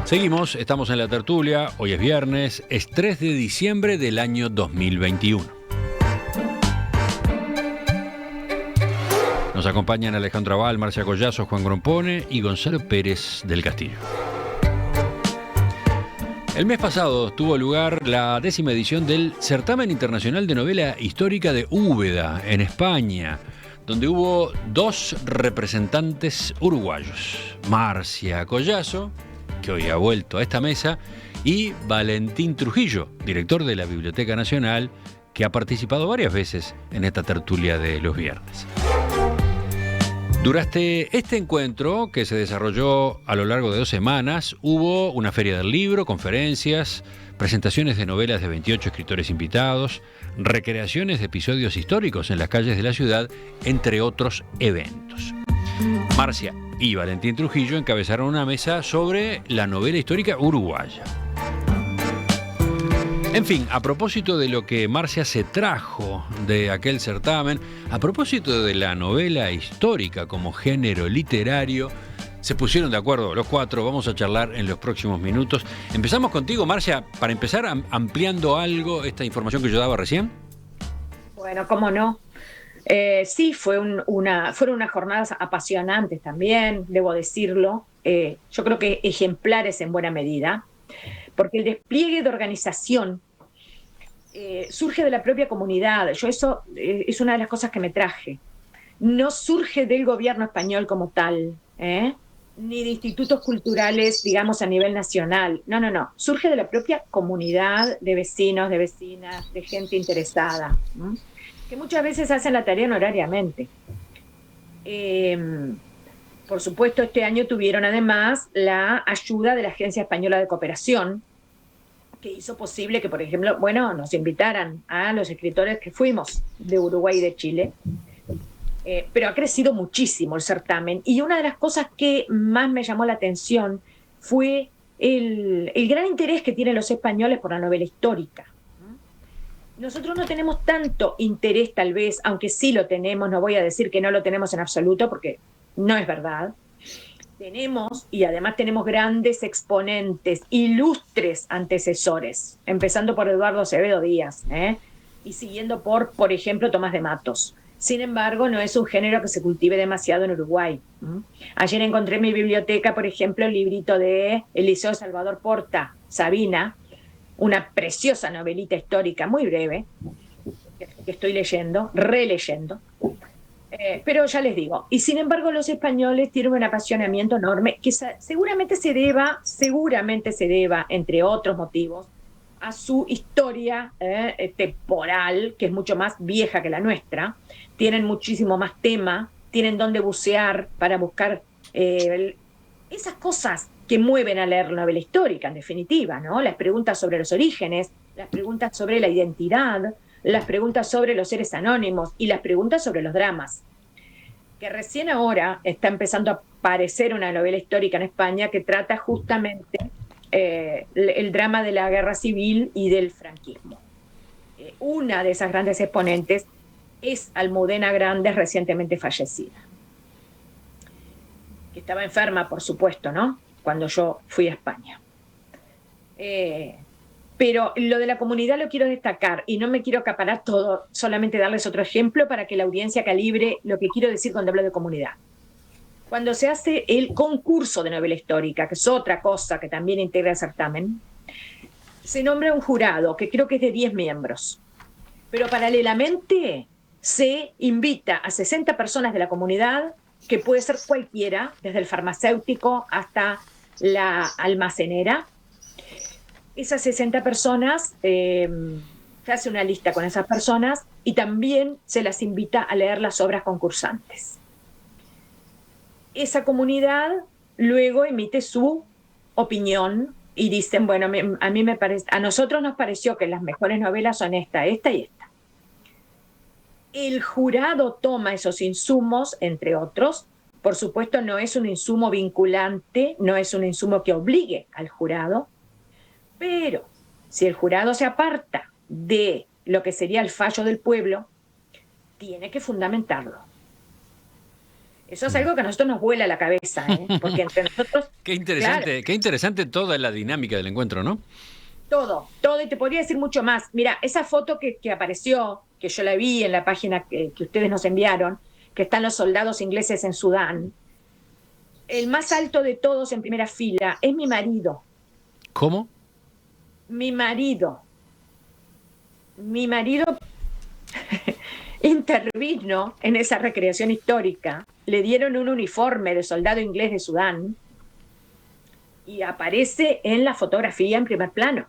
Seguimos, estamos en la tertulia, hoy es viernes, es 3 de diciembre del año 2021. Nos acompañan Alejandro Abal, Marcia Collazo, Juan Grompone y Gonzalo Pérez del Castillo. El mes pasado tuvo lugar la 10ª edición del Certamen Internacional de Novela Histórica de Úbeda, en España, donde hubo 2 representantes uruguayos, Marcia Collazo, que hoy ha vuelto a esta mesa, y Valentín Trujillo, director de la Biblioteca Nacional, que ha participado varias veces en esta tertulia de los viernes. Durante este encuentro, que se desarrolló a lo largo de 2 semanas, hubo una feria del libro, conferencias, presentaciones de novelas de 28 escritores invitados, recreaciones de episodios históricos en las calles de la ciudad, entre otros eventos. Marcia y Valentín Trujillo encabezaron una mesa sobre la novela histórica uruguaya. En fin, a propósito de lo que Marcia se trajo de aquel certamen, a propósito de la novela histórica como género literario, se pusieron de acuerdo los 4, vamos a charlar en los próximos minutos. Empezamos contigo, Marcia, para empezar ampliando algo esta información que yo daba recién. Bueno, cómo no. Sí, fueron unas jornadas apasionantes también, debo decirlo. Yo creo que ejemplares en buena medida, porque el despliegue de organización surge de la propia comunidad. Eso es una de las cosas que me traje. No surge del gobierno español como tal, ni de institutos culturales, digamos, a nivel nacional. No. Surge de la propia comunidad de vecinos, de vecinas, de gente interesada, que muchas veces hacen la tarea honorariamente. Por supuesto, este año tuvieron además la ayuda de la Agencia Española de Cooperación, que hizo posible que, por ejemplo, nos invitaran a los escritores que fuimos de Uruguay y de Chile. Pero ha crecido muchísimo el certamen, y una de las cosas que más me llamó la atención fue el gran interés que tienen los españoles por la novela histórica. Nosotros no tenemos tanto interés, tal vez, aunque sí lo tenemos, no voy a decir que no lo tenemos en absoluto, porque no es verdad. Tenemos, y además tenemos grandes exponentes, ilustres antecesores, empezando por Eduardo Acevedo Díaz, y siguiendo por ejemplo, Tomás de Matos. Sin embargo, no es un género que se cultive demasiado en Uruguay. Ayer encontré en mi biblioteca, por ejemplo, el librito de Eliseo Salvador Porta, Sabina, una preciosa novelita histórica, muy breve, que estoy leyendo, releyendo. Pero ya les digo, y sin embargo los españoles tienen un apasionamiento enorme que seguramente se deba, entre otros motivos, a su historia temporal, que es mucho más vieja que la nuestra. Tienen muchísimo más tema, tienen dónde bucear para buscar esas cosas que mueven a leer la novela histórica, en definitiva, ¿no? Las preguntas sobre los orígenes, las preguntas sobre la identidad, las preguntas sobre los seres anónimos y las preguntas sobre los dramas. Que recién ahora está empezando a aparecer una novela histórica en España que trata justamente el drama de la guerra civil y del franquismo. Una de esas grandes exponentes es Almudena Grandes, recientemente fallecida, que estaba enferma, por supuesto, ¿no?, cuando yo fui a España. Pero lo de la comunidad lo quiero destacar y no me quiero acaparar todo, solamente darles otro ejemplo para que la audiencia calibre lo que quiero decir cuando hablo de comunidad. Cuando se hace el concurso de novela histórica, que es otra cosa que también integra el certamen, se nombra un jurado que creo que es de 10 miembros, pero paralelamente se invita a 60 personas de la comunidad, que puede ser cualquiera, desde el farmacéutico hasta la almacenera. Esas 60 personas, se hace una lista con esas personas y también se las invita a leer las obras concursantes. Esa comunidad luego emite su opinión y dicen, bueno, a nosotros nos pareció que las mejores novelas son esta y esta. El jurado toma esos insumos, entre otros. Por supuesto, no es un insumo vinculante, no es un insumo que obligue al jurado, pero si el jurado se aparta de lo que sería el fallo del pueblo, tiene que fundamentarlo. Eso es algo que a nosotros nos vuela la cabeza, porque entre nosotros... Claro, Qué interesante toda la dinámica del encuentro, ¿no? todo, y te podría decir mucho más. Mira, esa foto que apareció, que yo la vi en la página que ustedes nos enviaron, que están los soldados ingleses en Sudán, el más alto de todos en primera fila es mi marido. ¿Cómo? Mi marido intervino en esa recreación histórica, le dieron un uniforme de soldado inglés de Sudán y aparece en la fotografía en primer plano.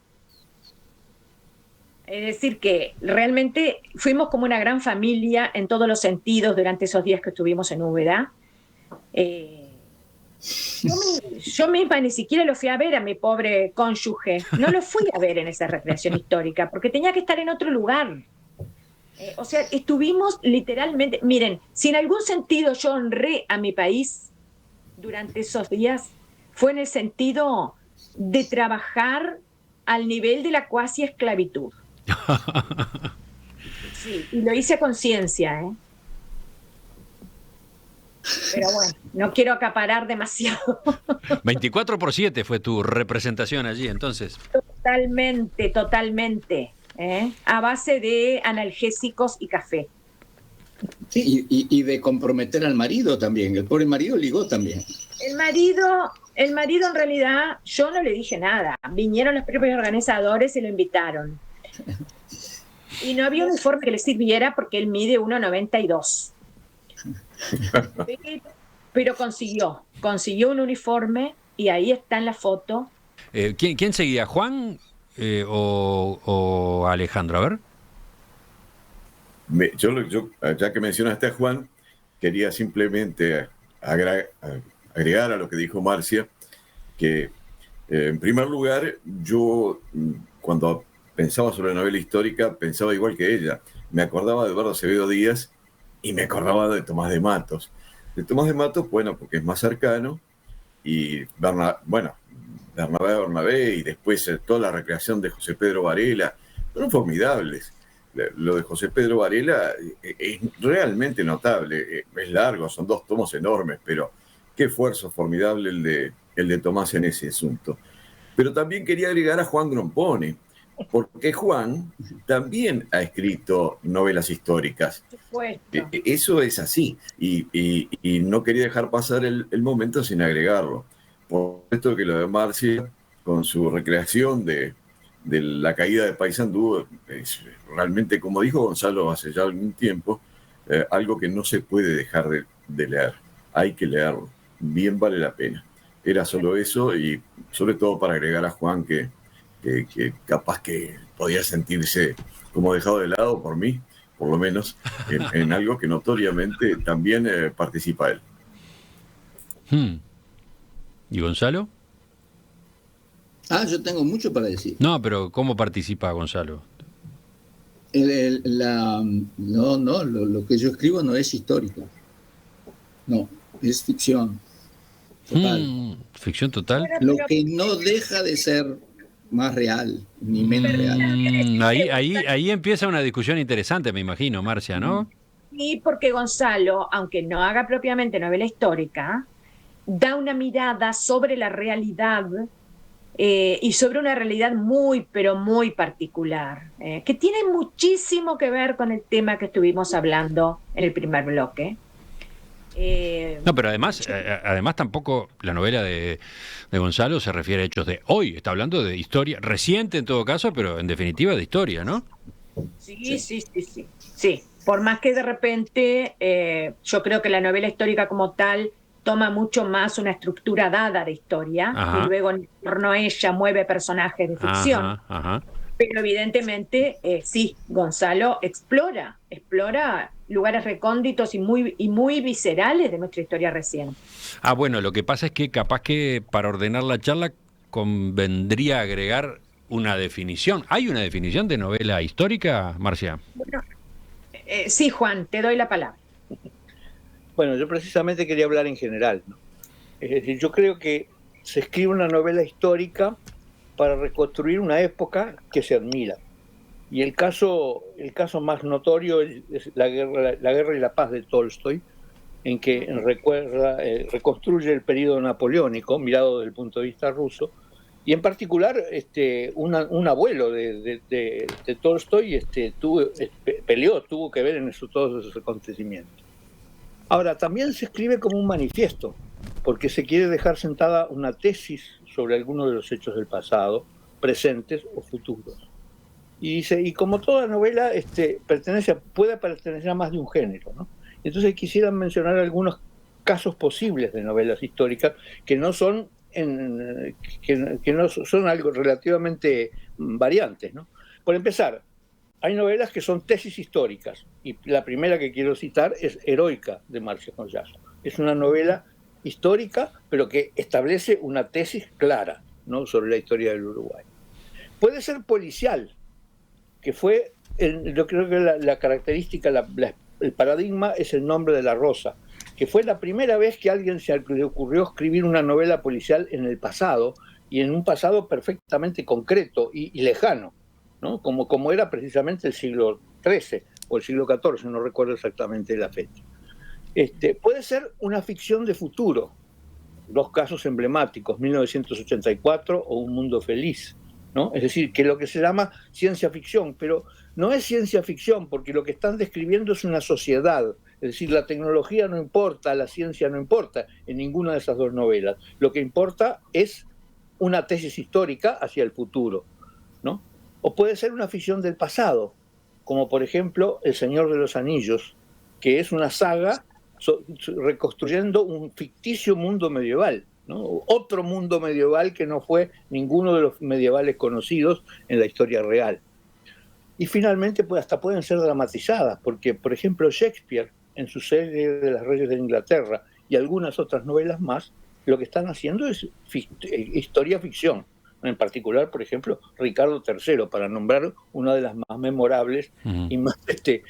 Es decir, que realmente fuimos como una gran familia en todos los sentidos durante esos días que estuvimos en Úbeda. Yo misma ni siquiera lo fui a ver a mi pobre cónyuge, no lo fui a ver en esa recreación histórica, porque tenía que estar en otro lugar. O sea, estuvimos literalmente, miren, si en algún sentido yo honré a mi país durante esos días, fue en el sentido de trabajar al nivel de la cuasi esclavitud. Sí, y lo hice a conciencia, Pero bueno, no quiero acaparar demasiado. 24/7 fue tu representación allí, entonces. Totalmente, a base de analgésicos y café. Sí, y de comprometer al marido también. El pobre marido ligó también. El marido en realidad, yo no le dije nada. Vinieron los propios organizadores y lo invitaron. Y no había uniforme que le sirviera porque él mide 1,92. Pero consiguió un uniforme y ahí está en la foto. ¿Quién seguía? ¿Juan o Alejandro? A ver. Yo, ya que mencionaste a Juan, quería simplemente agregar a lo que dijo Marcia, que en primer lugar, yo cuando pensaba sobre la novela histórica, pensaba igual que ella. Me acordaba de Eduardo Acevedo Díaz y me acordaba de Tomás de Matos. De Tomás de Matos, bueno, porque es más cercano, y Bernabé, y después toda la recreación de José Pedro Varela, fueron formidables. Lo de José Pedro Varela es realmente notable, es largo, son 2 tomos enormes, pero qué esfuerzo formidable el de Tomás en ese asunto. Pero también quería agregar a Juan Grompone, porque Juan también ha escrito novelas históricas. Eso es así, y no quería dejar pasar el momento sin agregarlo. Por esto que lo de Marcia, con su recreación de la caída de Paysandú, es realmente, como dijo Gonzalo hace ya algún tiempo, algo que no se puede dejar de leer. Hay que leerlo, bien vale la pena. Era solo eso, y sobre todo para agregar a Juan que capaz que podía sentirse como dejado de lado por mí, por lo menos, en algo que notoriamente también participa él. ¿Y Gonzalo? Yo tengo mucho para decir. No, pero ¿cómo participa Gonzalo? Lo que yo escribo no es histórico. No, es ficción. Total. ¿Ficción total? Lo que no deja de ser más real, ni menos real. Ahí empieza una discusión interesante, me imagino, Marcia, ¿no? Sí, porque Gonzalo, aunque no haga propiamente novela histórica, da una mirada sobre la realidad y sobre una realidad muy, pero muy particular, que tiene muchísimo que ver con el tema que estuvimos hablando en el primer bloque. No, pero además tampoco la novela de Gonzalo se refiere a hechos de hoy, está hablando de historia reciente en todo caso, pero en definitiva de historia, ¿no? Sí. Por más que de repente yo creo que la novela histórica como tal toma mucho más una estructura dada de historia, y luego en torno a ella mueve personajes de ficción. Pero evidentemente sí, Gonzalo explora lugares recónditos y muy viscerales de nuestra historia reciente. Bueno, lo que pasa es que capaz que para ordenar la charla convendría agregar una definición. ¿Hay una definición de novela histórica, Marcia? Bueno, sí, Juan, te doy la palabra. Bueno, yo precisamente quería hablar en general, ¿no? Es decir, yo creo que se escribe una novela histórica para reconstruir una época que se admira. Y el caso más notorio es la guerra y la paz de Tolstoy, en que reconstruye el periodo napoleónico, mirado desde el punto de vista ruso, y en particular un abuelo de Tolstoy tuvo que ver en todos esos acontecimientos. Ahora, también se escribe como un manifiesto, porque se quiere dejar sentada una tesis sobre algunos de los hechos del pasado, presentes o futuros. Y dice, y como toda novela puede pertenecer a más de un género, ¿no? Entonces quisiera mencionar algunos casos posibles de novelas históricas que no son son algo relativamente variantes, ¿no? Por empezar, hay novelas que son tesis históricas, y la primera que quiero citar es Heroica, de Marcio Collazo. Es una novela histórica, pero que establece una tesis clara, ¿no?, sobre la historia del Uruguay. Puede ser policial, que fue, yo creo que la característica, el paradigma es El nombre de la rosa, que fue la primera vez que a alguien se le ocurrió escribir una novela policial en el pasado, y en un pasado perfectamente concreto y lejano, ¿no?, como era precisamente el siglo XIII o el siglo XIV, no recuerdo exactamente la fecha. Puede ser una ficción de futuro, dos casos emblemáticos, 1984 o Un mundo feliz, ¿no? Es decir, que lo que se llama ciencia ficción, pero no es ciencia ficción, porque lo que están describiendo es una sociedad. Es decir, la tecnología no importa, la ciencia no importa en ninguna de esas dos novelas. Lo que importa es una tesis histórica hacia el futuro, ¿no? O puede ser una ficción del pasado, como por ejemplo El Señor de los Anillos, que es una saga reconstruyendo un ficticio mundo medieval, ¿no? Otro mundo medieval que no fue ninguno de los medievales conocidos en la historia real. Y finalmente hasta pueden ser dramatizadas, porque por ejemplo Shakespeare, en su serie de Las Reyes de Inglaterra y algunas otras novelas más, lo que están haciendo es historia ficción. En particular, por ejemplo, Ricardo III, para nombrar una de las más memorables y más que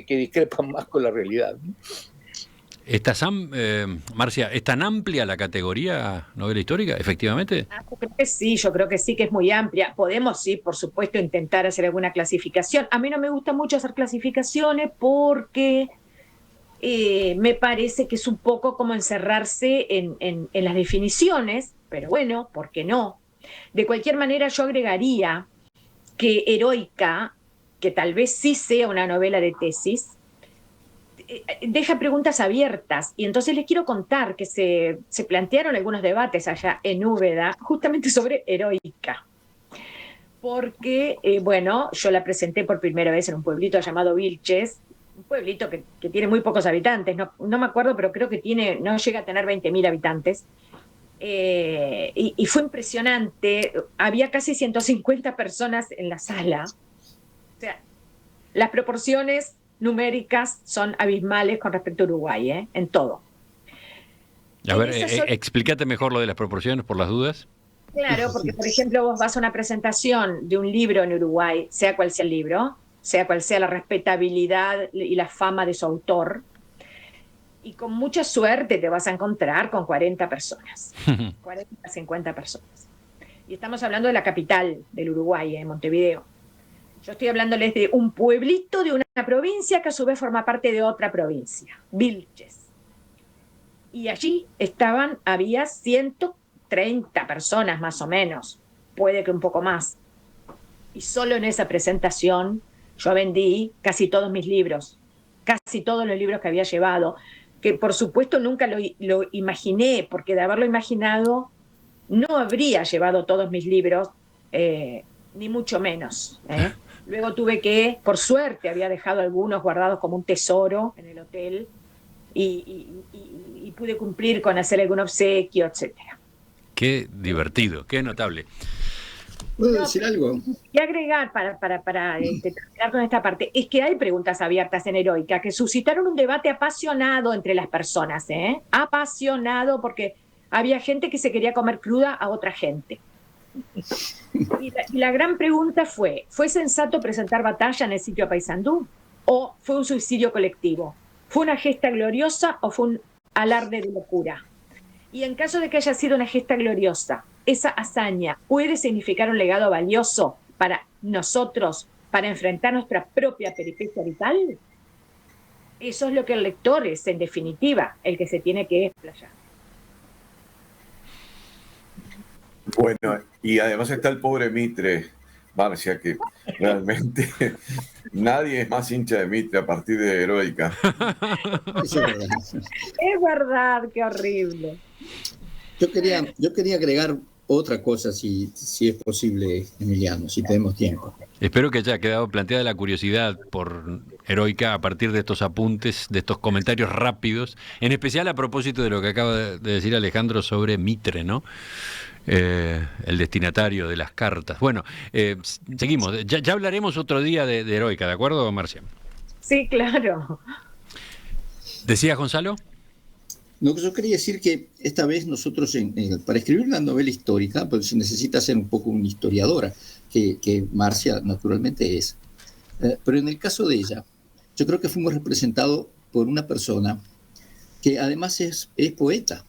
discrepan más con la realidad. Marcia, ¿es tan amplia la categoría novela histórica, efectivamente? Yo creo que sí, que es muy amplia. Podemos, sí, por supuesto, intentar hacer alguna clasificación. A mí no me gusta mucho hacer clasificaciones porque me parece que es un poco como encerrarse en las definiciones, pero bueno, ¿por qué no? De cualquier manera, yo agregaría que Heroica, que tal vez sí sea una novela de tesis, deja preguntas abiertas, y entonces les quiero contar que se plantearon algunos debates allá en Úbeda justamente sobre Heroica, porque, yo la presenté por primera vez en un pueblito llamado Vilches, un pueblito que tiene muy pocos habitantes, no me acuerdo, pero creo que no llega a tener 20.000 habitantes, y fue impresionante, había casi 150 personas en la sala, o sea, las proporciones numéricas son abismales con respecto a Uruguay, en todo. A ver, explícate mejor lo de las proporciones por las dudas. Claro, porque por ejemplo vos vas a una presentación de un libro en Uruguay, sea cual sea el libro, sea cual sea la respetabilidad y la fama de su autor, y con mucha suerte te vas a encontrar con 40 personas, 40, 50 personas. Y estamos hablando de la capital del Uruguay, Montevideo. Yo estoy hablándoles de un pueblito de una provincia que a su vez forma parte de otra provincia, Vilches. Y allí había 130 personas más o menos, puede que un poco más. Y solo en esa presentación yo vendí casi todos mis libros, casi todos los libros que había llevado, que por supuesto nunca lo imaginé, porque de haberlo imaginado no habría llevado todos mis libros, ni mucho menos. Luego tuve que, por suerte, había dejado algunos guardados como un tesoro en el hotel y pude cumplir con hacer algún obsequio, etcétera. Qué divertido, qué notable. ¿Puedo decir algo? Y agregar para terminar con esta parte, es que hay preguntas abiertas en Heroica que suscitaron un debate apasionado entre las personas, apasionado, porque había gente que se quería comer cruda a otra gente. Y la gran pregunta ¿fue sensato presentar batalla en el sitio Paysandú? ¿O fue un suicidio colectivo? ¿Fue una gesta gloriosa o fue un alarde de locura? Y en caso de que haya sido una gesta gloriosa, ¿esa hazaña puede significar un legado valioso para nosotros, para enfrentar nuestra propia peripecia vital? Eso es lo que el lector es, en definitiva, el que se tiene que explayar. Bueno, y además está el pobre Mitre, Marcia, que realmente nadie es más hincha de Mitre a partir de Heroica. Eso es verdad. Es verdad, qué horrible. Yo quería agregar otra cosa, si es posible, Emiliano, si tenemos tiempo. Espero que haya quedado planteada la curiosidad por Heroica a partir de estos apuntes, de estos comentarios rápidos, en especial a propósito de lo que acaba de decir Alejandro sobre Mitre, ¿no? El destinatario de las cartas. Bueno, seguimos. Ya hablaremos otro día de Heroica, ¿de acuerdo, Marcia? Sí, claro. ¿Decía Gonzalo? No, yo quería decir que esta vez nosotros, para escribir una novela histórica, pues se necesita ser un poco una historiadora, que Marcia naturalmente es. Pero en el caso de ella, yo creo que fuimos representados por una persona que además es poeta.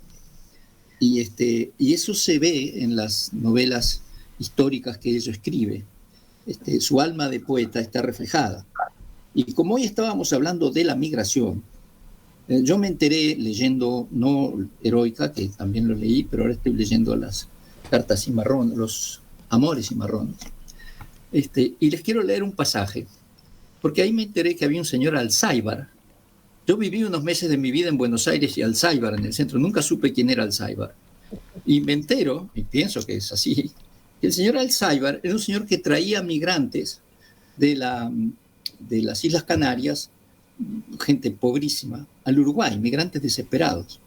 Y eso se ve en las novelas históricas que ella escribe. Su alma de poeta está reflejada. Y como hoy estábamos hablando de la migración, yo me enteré leyendo, no Heroica, que también lo leí, pero ahora estoy leyendo las cartas cimarrones, los amores cimarrones. Y les quiero leer un pasaje, porque ahí me enteré que había un señor Alzáibar. Yo viví unos meses de mi vida en Buenos Aires y Alzáibar, en el centro. Nunca supe quién era Alzáibar. Y me entero, y pienso que es así, que el señor Alzáibar era un señor que traía migrantes de las Islas Canarias, gente pobrísima, al Uruguay, migrantes desesperados,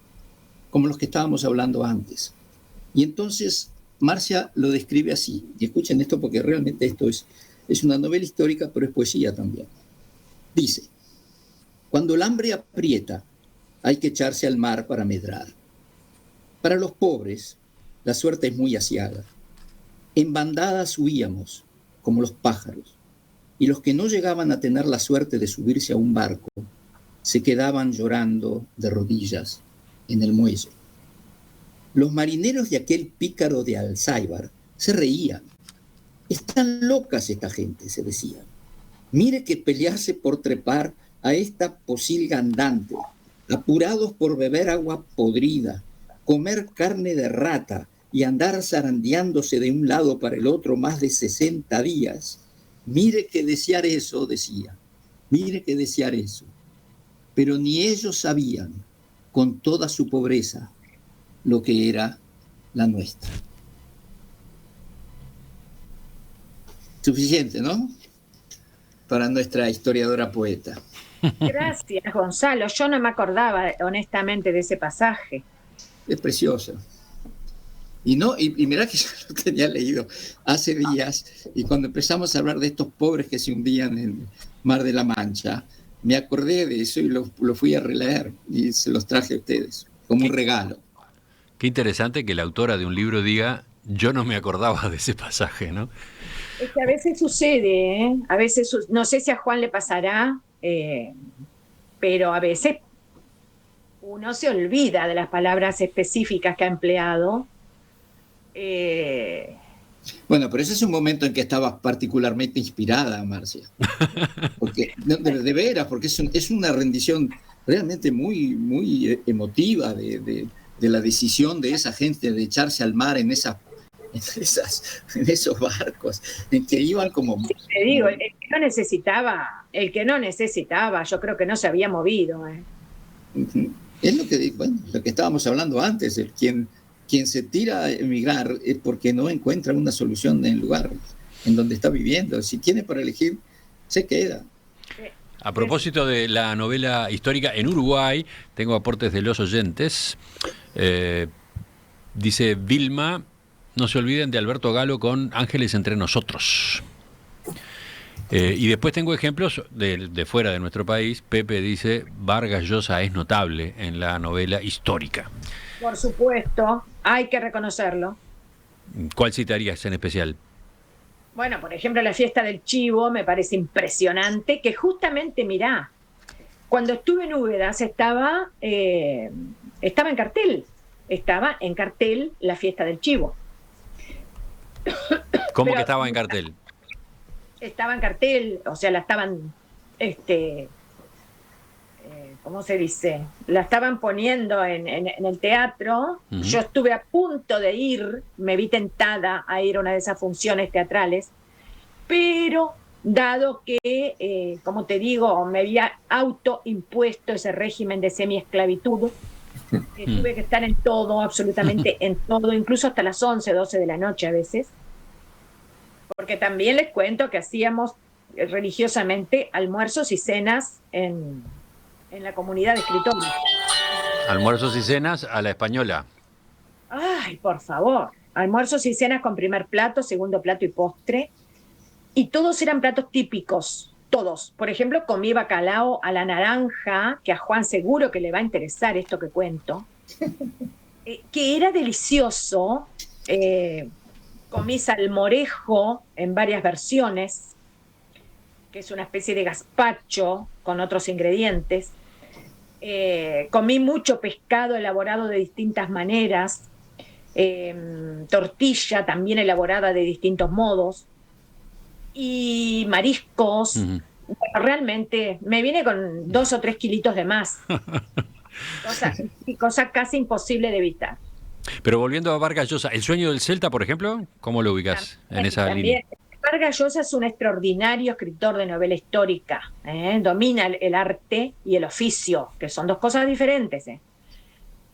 como los que estábamos hablando antes. Y entonces Marcia lo describe así. Y escuchen esto porque realmente esto es una novela histórica, pero es poesía también. Dice: cuando el hambre aprieta, hay que echarse al mar para medrar. Para los pobres, la suerte es muy aciaga. En bandadas huíamos, como los pájaros, y los que no llegaban a tener la suerte de subirse a un barco, se quedaban llorando de rodillas en el muelle. Los marineros de aquel pícaro de Alzáibar se reían. Están locas esta gente, se decían. Mire que pelearse por trepar a esta posilga andante, apurados por beber agua podrida, comer carne de rata y andar zarandeándose de un lado para el otro más de 60 días. Mire que desear eso, decía, mire que desear eso. Pero ni ellos sabían, con toda su pobreza, lo que era la nuestra. Suficiente, ¿no? Para nuestra historiadora poeta. Gracias, Gonzalo. Yo no me acordaba, honestamente, de ese pasaje. Es precioso. Y mirá que yo lo tenía leído hace días, y cuando empezamos a hablar de estos pobres que se hundían en el Mar de la Mancha, me acordé de eso y lo fui a releer y se los traje a ustedes como un regalo. Qué interesante que la autora de un libro diga: yo no me acordaba de ese pasaje, ¿no? Es que a veces sucede, ¿eh? A veces, no sé si a Juan le pasará, pero a veces uno se olvida de las palabras específicas que ha empleado. Bueno, pero ese es un momento en que estabas particularmente inspirada, Marcia. Porque, de veras, porque es una rendición realmente muy, muy emotiva de la decisión de esa gente de echarse al mar en esos barcos, en que iban como... Sí, te digo, el que no necesitaba, yo creo que no se había movido. Es lo que estábamos hablando antes, quien se tira a emigrar es porque no encuentra una solución en el lugar en donde está viviendo. Si tiene para elegir, se queda. A propósito de la novela histórica en Uruguay, tengo aportes de los oyentes. Dice Vilma: no se olviden de Alberto Galo con Ángeles entre nosotros. Y después tengo ejemplos de fuera de nuestro país. Pepe dice: Vargas Llosa es notable en la novela histórica. Por supuesto, hay que reconocerlo. ¿Cuál citarías en especial? Bueno, por ejemplo, la fiesta del chivo me parece impresionante, que justamente, mirá, cuando estuve en Úbeda estaba en cartel la fiesta del chivo. ¿Cómo que estaba en cartel? Estaba en cartel, o sea, la estaban ¿cómo se dice? La estaban poniendo en el teatro. Ujú. Yo estuve a punto de ir, me vi tentada a ir a una de esas funciones teatrales, pero dado que, como te digo, me había autoimpuesto ese régimen de semiesclavitud, tuve que estar en todo, absolutamente en todo, incluso hasta las 11, 12 de la noche a veces, porque también les cuento que hacíamos religiosamente almuerzos y cenas en la comunidad de escritores. Almuerzos y cenas a la española. Ay, por favor. Almuerzos y cenas con primer plato, segundo plato y postre. Y todos eran platos típicos, todos. Por ejemplo, comí bacalao a la naranja, que a Juan seguro que le va a interesar esto que cuento, que era delicioso. Comí salmorejo en varias versiones, que es una especie de gazpacho con otros ingredientes. Comí mucho pescado elaborado de distintas maneras, tortilla también elaborada de distintos modos, y mariscos. Ujú. Realmente me vine con 2 o 3 kilitos de más, cosa casi imposible de evitar. Pero volviendo a Vargas Llosa, ¿El sueño del Celta, por ejemplo? ¿Cómo lo ubicas en esa línea? Vargas Llosa es un extraordinario escritor de novela histórica, domina el arte y el oficio, que son dos cosas diferentes.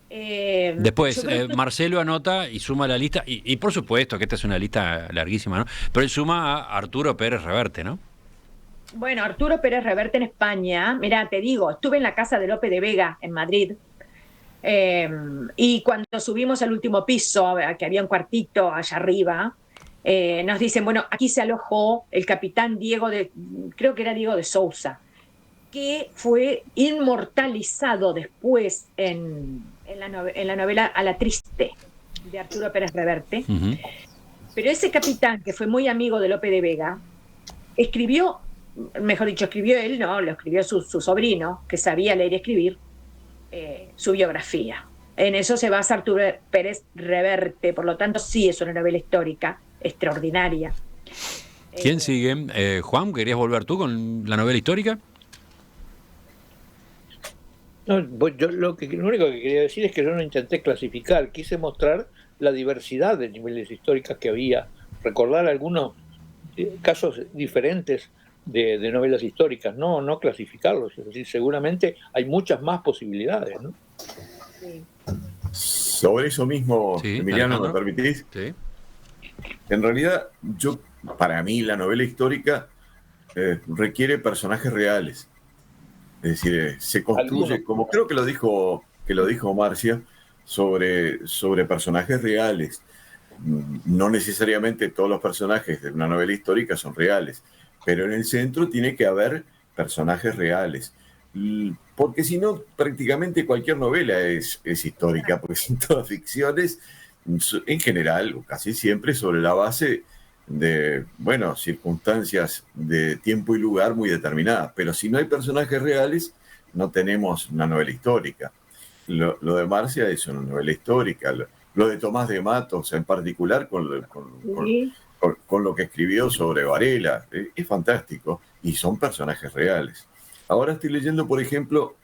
Después, Yo creo que- Marcelo anota y suma la lista, y por supuesto que esta es una lista larguísima, ¿no? Pero él suma a Arturo Pérez Reverte, ¿no? Bueno, Arturo Pérez Reverte en España, mira, te digo, estuve en la casa de Lope de Vega en Madrid, y cuando subimos al último piso, que había un cuartito allá arriba, nos dicen, bueno, aquí se alojó el capitán creo que era Diego de Sousa, que fue inmortalizado después en la novela A la Triste, de Arturo Pérez Reverte. Ujú. Pero ese capitán, que fue muy amigo de Lope de Vega, escribió él, no, lo escribió su sobrino, que sabía leer y escribir, su biografía. En eso se basa Arturo Pérez Reverte, por lo tanto sí es una novela histórica extraordinaria. ¿Quién sigue? Juan, ¿querías volver tú con la novela histórica? No, yo lo único que quería decir es que yo no intenté clasificar, quise mostrar la diversidad de niveles históricos que había, recordar algunos casos diferentes de novelas históricas, no clasificarlos, es decir, seguramente hay muchas más posibilidades, ¿no? Sí. Sobre eso mismo, Sí, Emiliano, ¿me Alejandro. permitís? Sí. En realidad, para mí, la novela histórica requiere personajes reales. Es decir, se construye, Algunos. como creo que lo dijo Marcia, sobre personajes reales. No necesariamente todos los personajes de una novela histórica son reales, pero en el centro tiene que haber personajes reales. Porque si no, prácticamente cualquier novela es histórica, porque son todas ficciones, en general, o casi siempre, sobre la base de, bueno, circunstancias de tiempo y lugar muy determinadas. Pero si no hay personajes reales, no tenemos una novela histórica. Lo de Marcia es una novela histórica. Lo de Tomás de Matos, en particular, con lo que escribió sobre Varela, es fantástico, y son personajes reales. Ahora estoy leyendo, por ejemplo,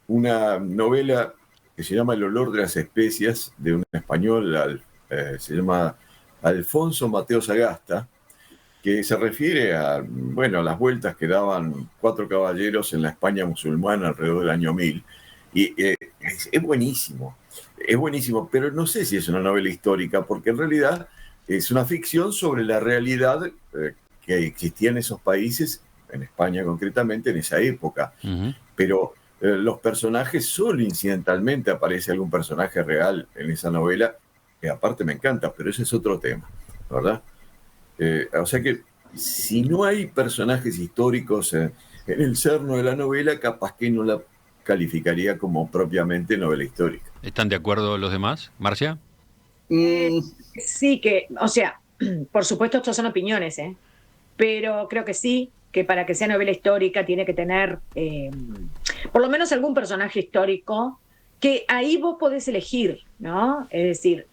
una novela que se llama El olor de las especias, de un español, se llama Alfonso Mateo Sagasta, que se refiere a, bueno, a las vueltas que daban 4 caballeros en la España musulmana alrededor del año 1000. Y es buenísimo, pero no sé si es una novela histórica, porque en realidad es una ficción sobre la realidad que existía en esos países, en España concretamente, en esa época. Ujú. Pero los personajes, solo incidentalmente aparece algún personaje real en esa novela, que aparte me encanta, pero ese es otro tema, ¿verdad? O sea que si no hay personajes históricos en el cerno de la novela, capaz que no la calificaría como propiamente novela histórica. ¿Están de acuerdo los demás? ¿Marcia? Sí, o sea, por supuesto, estos son opiniones, pero creo que sí, que para que sea novela histórica tiene que tener por lo menos algún personaje histórico, que ahí vos podés elegir, ¿no? Es decir,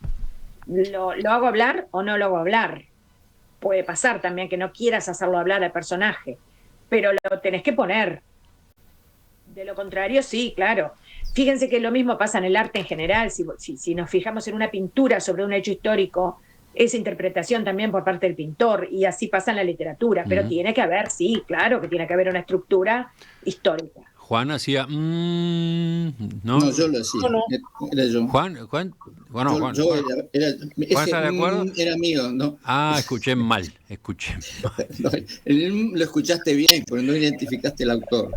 ¿lo hago hablar o no lo hago hablar? Puede pasar también que no quieras hacerlo hablar al personaje, pero lo tenés que poner. De lo contrario, sí, claro. Fíjense que lo mismo pasa en el arte en general. Si nos fijamos en una pintura sobre un hecho histórico, es interpretación también por parte del pintor, y así pasa en la literatura. Pero tiene que haber, sí, claro, que tiene que haber una estructura histórica. Juan hacía... ¿no? No, yo lo hacía. No. Era yo. Juan, bueno, Juan. Yo Juan. ese ¿Está de acuerdo? Era mío, ¿no? Escuché mal. No, lo escuchaste bien, porque no identificaste el autor.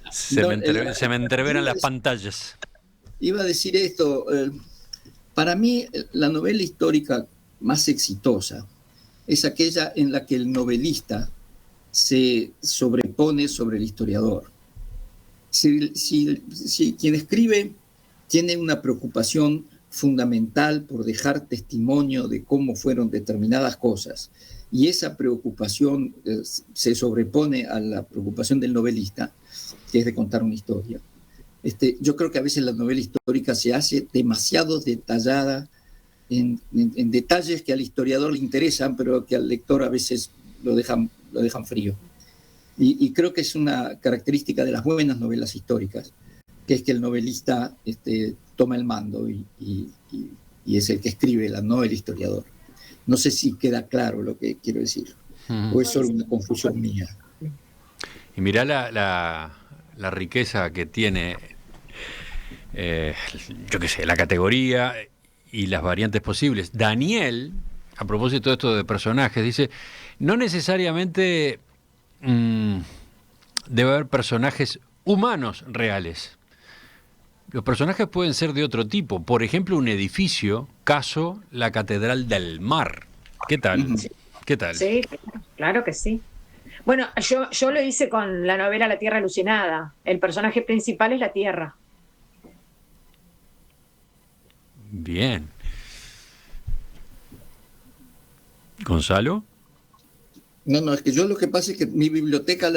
Se me entreveran las pantallas. Iba a decir esto. Para mí, la novela histórica más exitosa es aquella en la que el novelista se sobrepone sobre el historiador. Si quien escribe tiene una preocupación fundamental por dejar testimonio de cómo fueron determinadas cosas, y esa preocupación se sobrepone a la preocupación del novelista, que es de contar una historia. Yo creo que a veces la novela histórica se hace demasiado detallada en detalles que al historiador le interesan, pero que al lector a veces lo dejan frío. Y creo que es una característica de las buenas novelas históricas, que es que el novelista toma el mando y es el que escribe, no el historiador. No sé si queda claro lo que quiero decir, o es solo una confusión mía. Y mirá la riqueza que tiene, yo qué sé, la categoría y las variantes posibles. Daniel, a propósito de esto de personajes, dice, no necesariamente debe haber personajes humanos reales. Los personajes pueden ser de otro tipo. Por ejemplo, un edificio, caso la Catedral del Mar. ¿Qué tal? ¿Qué tal? Sí, claro que sí. Bueno, yo lo hice con la novela La Tierra Alucinada. El personaje principal es la Tierra. Bien. ¿Gonzalo? No, es que yo lo que pasa es que mi biblioteca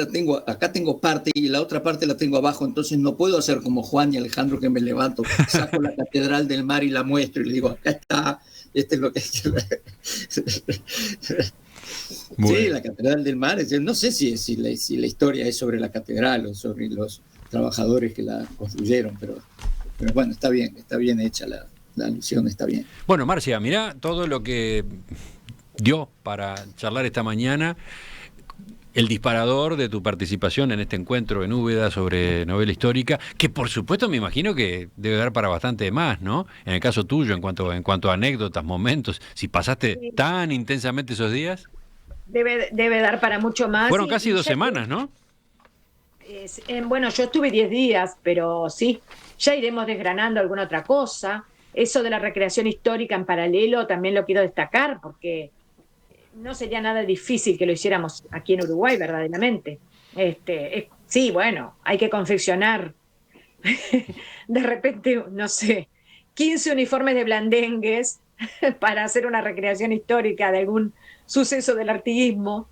acá tengo parte y la otra parte la tengo abajo, entonces no puedo hacer como Juan y Alejandro, que me levanto, saco la Catedral del Mar y la muestro y le digo, acá está, este es lo que hay que ver. Sí, la Catedral del Mar, no sé si la historia es sobre la catedral o sobre los trabajadores que la construyeron, pero bueno, está bien hecha la alusión, está bien. Bueno, Marcia, mirá todo lo que dio para charlar esta mañana, el disparador de tu participación en este encuentro en Úbeda sobre novela histórica, que por supuesto me imagino que debe dar para bastante más, ¿no? En el caso tuyo, en cuanto a anécdotas, momentos, si pasaste tan intensamente esos días. Debe dar para mucho más. Fueron casi 2 semanas, ¿no? Bueno, yo estuve 10 días, pero sí, ya iremos desgranando alguna otra cosa. Eso de la recreación histórica en paralelo también lo quiero destacar, porque no sería nada difícil que lo hiciéramos aquí en Uruguay, verdaderamente. Sí, bueno, hay que confeccionar de repente, no sé, 15 uniformes de blandengues para hacer una recreación histórica de algún suceso del artiguismo,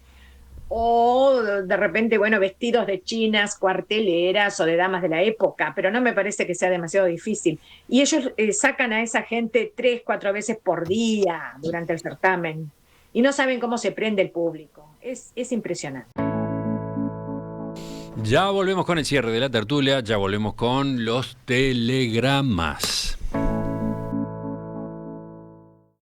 o de repente, bueno, vestidos de chinas, cuarteleras o de damas de la época, pero no me parece que sea demasiado difícil. Y ellos sacan a esa gente 3, 4 veces por día durante el certamen y no saben cómo se prende el público. Es impresionante. Ya volvemos con el cierre de la tertulia, ya volvemos con los telegramas.